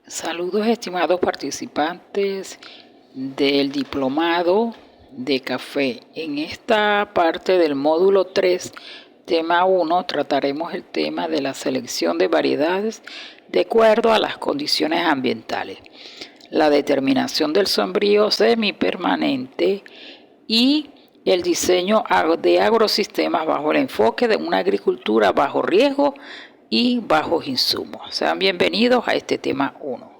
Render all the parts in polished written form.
Saludos estimados participantes del diplomado de café. En esta parte del módulo 3, tema 1, trataremos el tema de la selección de variedades de acuerdo a las condiciones ambientales, la determinación del sombrío semipermanente y el diseño de agrosistemas bajo el enfoque de una agricultura bajo riesgo y bajos insumos. Sean bienvenidos a este tema 1.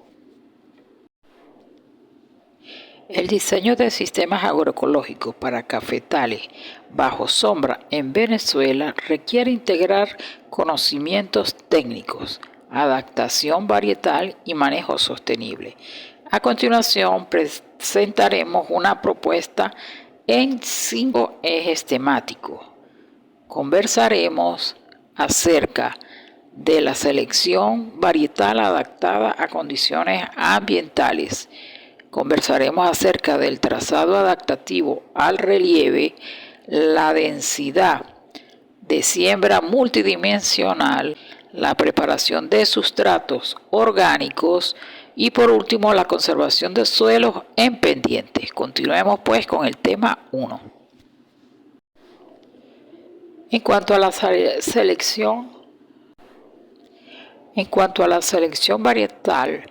El diseño de sistemas agroecológicos para cafetales bajo sombra en Venezuela requiere integrar conocimientos técnicos, adaptación varietal y manejo sostenible. A continuación presentaremos una propuesta en 5 ejes temáticos. Conversaremos acerca de la selección varietal adaptada a condiciones ambientales. Conversaremos acerca del trazado adaptativo al relieve, la densidad de siembra multidimensional, la preparación de sustratos orgánicos y por último la conservación de suelos en pendientes. Continuemos pues con el tema 1. En cuanto a la selección varietal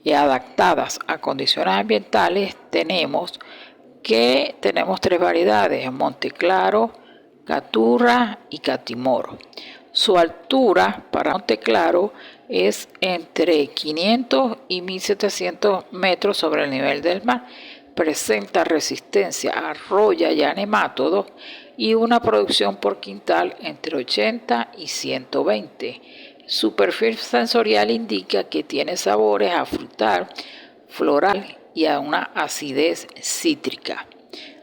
y adaptadas a condiciones ambientales, tenemos 3 variedades: Monteclaro, Caturra y Catimoro. Su altura para Monteclaro es entre 500 y 1700 metros sobre el nivel del mar. Presenta resistencia a roya y a nemátodos y una producción por quintal entre 80 y 120. Su perfil sensorial indica que tiene sabores a frutal, floral y a una acidez cítrica.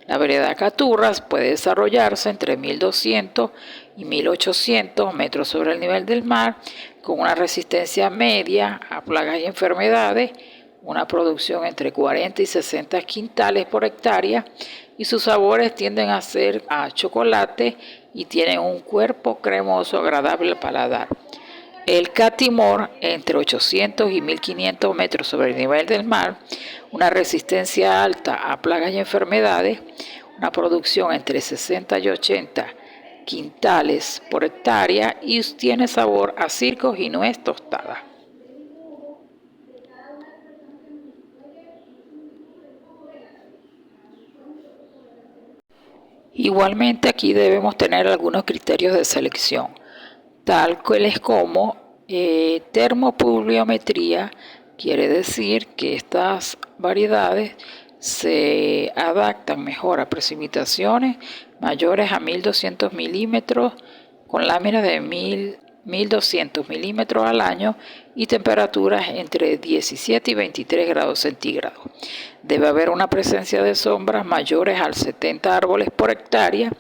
La variedad Caturras puede desarrollarse entre 1200 y 1800 metros sobre el nivel del mar, con una resistencia media a plagas y enfermedades, una producción entre 40 y 60 quintales por hectárea, y sus sabores tienden a ser a chocolate y tienen un cuerpo cremoso agradable al paladar. El Catimor, entre 800 y 1500 metros sobre el nivel del mar, una resistencia alta a plagas y enfermedades, una producción entre 60 y 80 quintales por hectárea y tiene sabor a circos y nuez tostada. Igualmente aquí debemos tener algunos criterios de selección, tal cual como termopluviometría. Quiere decir que estas variedades se adaptan mejor a precipitaciones mayores a 1200 milímetros con láminas de 1200 milímetros al año y temperaturas entre 17 y 23 grados centígrados. Debe haber una presencia de sombras mayores al 70 árboles por hectárea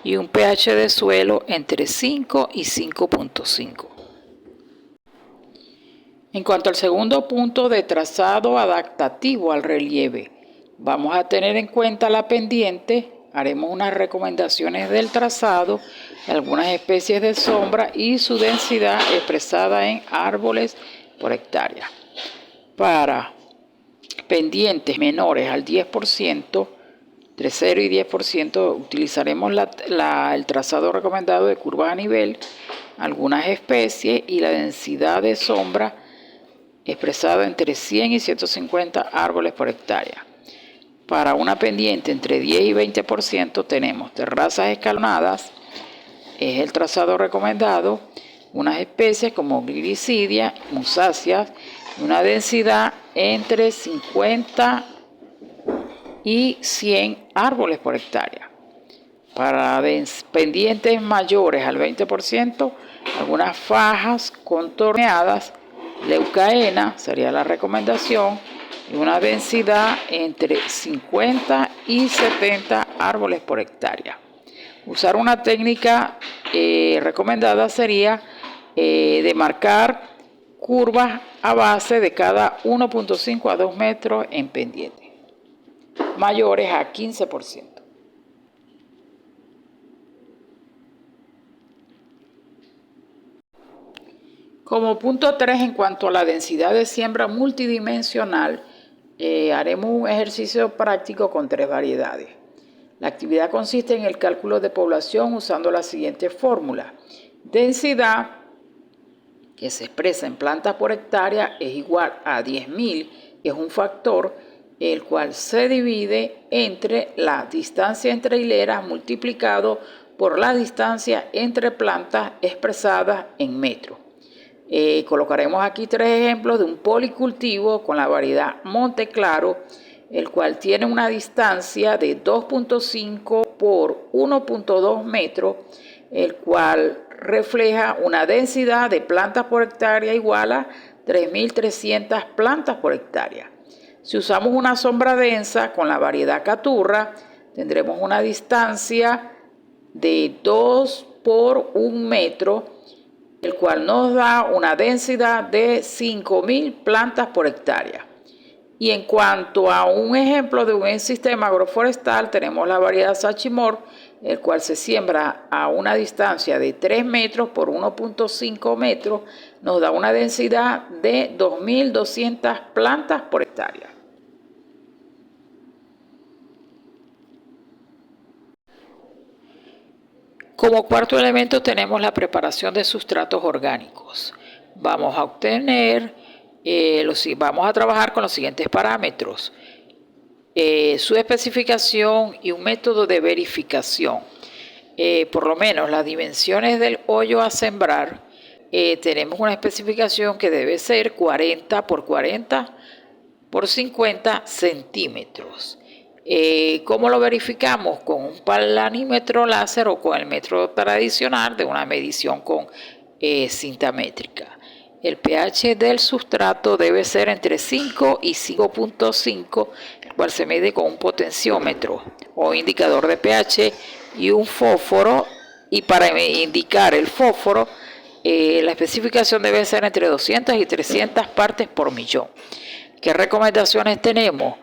y un pH de suelo entre 5 y 5.5. En cuanto al segundo punto de trazado adaptativo al relieve, vamos a tener en cuenta la pendiente. Haremos unas recomendaciones del trazado, algunas especies de sombra y su densidad expresada en árboles por hectárea. Para pendientes menores al 10%, entre 0 y 10%, utilizaremos el trazado recomendado de curvas a nivel, algunas especies y la densidad de sombra expresada entre 100 y 150 árboles por hectárea. Para una pendiente entre 10 y 20% tenemos terrazas escalonadas, es el trazado recomendado, unas especies como Gliricidia, Musáceas, y una densidad entre 50 y 100 árboles por hectárea. Para pendientes mayores al 20%, algunas fajas contorneadas, Leucaena sería la recomendación, y una densidad entre 50 y 70 árboles por hectárea. Usar una técnica recomendada sería de marcar curvas a base de cada 1.5 a 2 metros en pendiente, mayores a 15%. Como punto 3, en cuanto a la densidad de siembra multidimensional, haremos un ejercicio práctico con 3 variedades. La actividad consiste en el cálculo de población usando la siguiente fórmula. Densidad, que se expresa en plantas por hectárea, es igual a 10.000, que es un factor el cual se divide entre la distancia entre hileras multiplicado por la distancia entre plantas expresada en metros. Colocaremos aquí 3 ejemplos de un policultivo con la variedad Monteclaro, el cual tiene una distancia de 2.5 por 1.2 metros, el cual refleja una densidad de plantas por hectárea igual a 3.300 plantas por hectárea. Si usamos una sombra densa con la variedad Caturra, tendremos una distancia de 2 por 1 metro, el cual nos da una densidad de 5.000 plantas por hectárea. Y en cuanto a un ejemplo de un sistema agroforestal, tenemos la variedad Sachimor, el cual se siembra a una distancia de 3 metros por 1.5 metros, nos da una densidad de 2.200 plantas por hectárea. Como cuarto elemento tenemos la preparación de sustratos orgánicos. Vamos a trabajar con los siguientes parámetros. Su especificación y un método de verificación. Por lo menos las dimensiones del hoyo a sembrar, tenemos una especificación que debe ser 40 por 40 por 50 centímetros. ¿Cómo lo verificamos? Con un planímetro láser o con el método tradicional de una medición con cinta métrica. El pH del sustrato debe ser entre 5 y 5.5, el cual se mide con un potenciómetro o indicador de pH y un fósforo. Y para indicar el fósforo, la especificación debe ser entre 200 y 300 partes por millón. ¿Qué recomendaciones tenemos?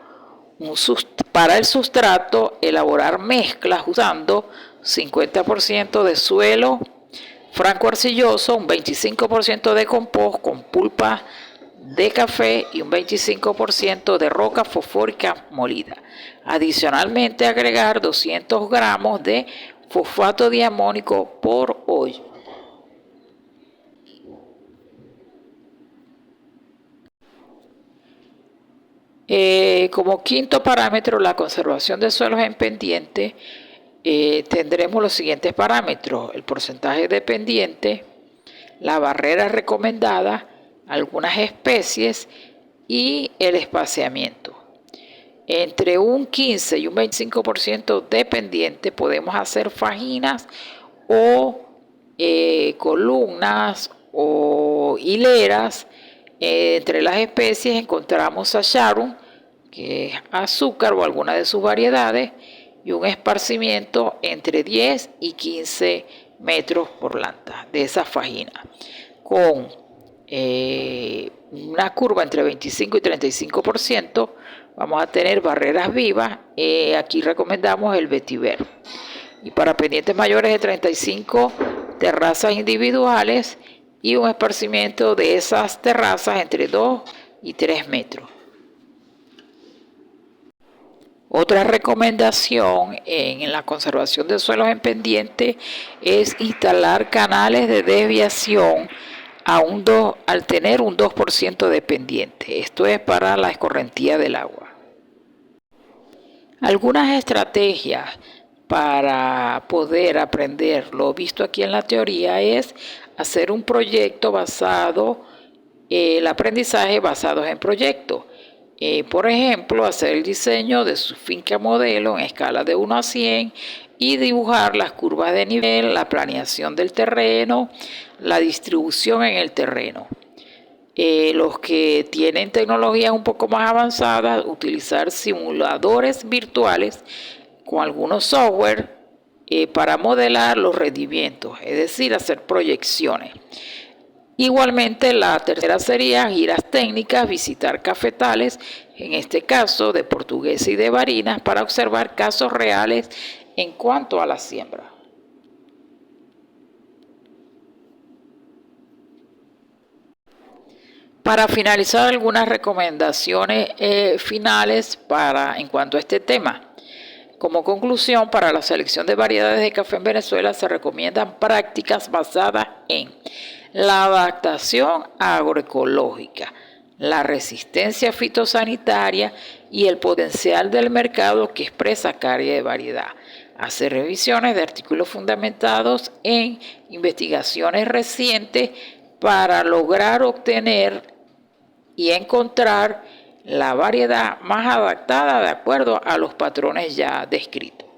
Para el sustrato, elaborar mezclas usando 50% de suelo franco arcilloso, un 25% de compost con pulpa de café y un 25% de roca fosfórica molida. Adicionalmente, agregar 200 gramos de fosfato diamónico por hoyo. Como quinto parámetro, la conservación de suelos en pendiente, tendremos los siguientes parámetros: el porcentaje de pendiente, la barrera recomendada, algunas especies y el espaciamiento. Entre un 15 y un 25% de pendiente podemos hacer fajinas o columnas o hileras. Entre las especies encontramos Sacharum, que es azúcar o alguna de sus variedades, y un esparcimiento entre 10 y 15 metros por planta de esa fajina, con una curva entre 25 y 35%. Vamos a tener barreras vivas. Aquí recomendamos el vetiver. Y para pendientes mayores de 35, terrazas individuales y un esparcimiento de esas terrazas entre 2 y 3 metros. Otra recomendación en la conservación de suelos en pendiente es instalar canales de desviación al tener un 2% de pendiente. Esto es para la escorrentía del agua. Algunas estrategias para poder aprender lo visto aquí en la teoría es hacer un proyecto el aprendizaje basado en proyectos. Por ejemplo, hacer el diseño de su finca modelo en escala de 1 a 100 y dibujar las curvas de nivel, la planeación del terreno, la distribución en el terreno. Los que tienen tecnologías un poco más avanzadas, utilizar simuladores virtuales con algunos software para modelar los rendimientos, es decir, hacer proyecciones. Igualmente, la tercera sería giras técnicas, visitar cafetales, en este caso de Portuguesa y de Barinas, para observar casos reales en cuanto a la siembra. Para finalizar, algunas recomendaciones finales en cuanto a este tema. Como conclusión, para la selección de variedades de café en Venezuela se recomiendan prácticas basadas en la adaptación agroecológica, la resistencia fitosanitaria y el potencial del mercado que expresa cada área de variedad. Hacer revisiones de artículos fundamentados en investigaciones recientes para lograr obtener y encontrar la variedad más adaptada de acuerdo a los patrones ya descritos.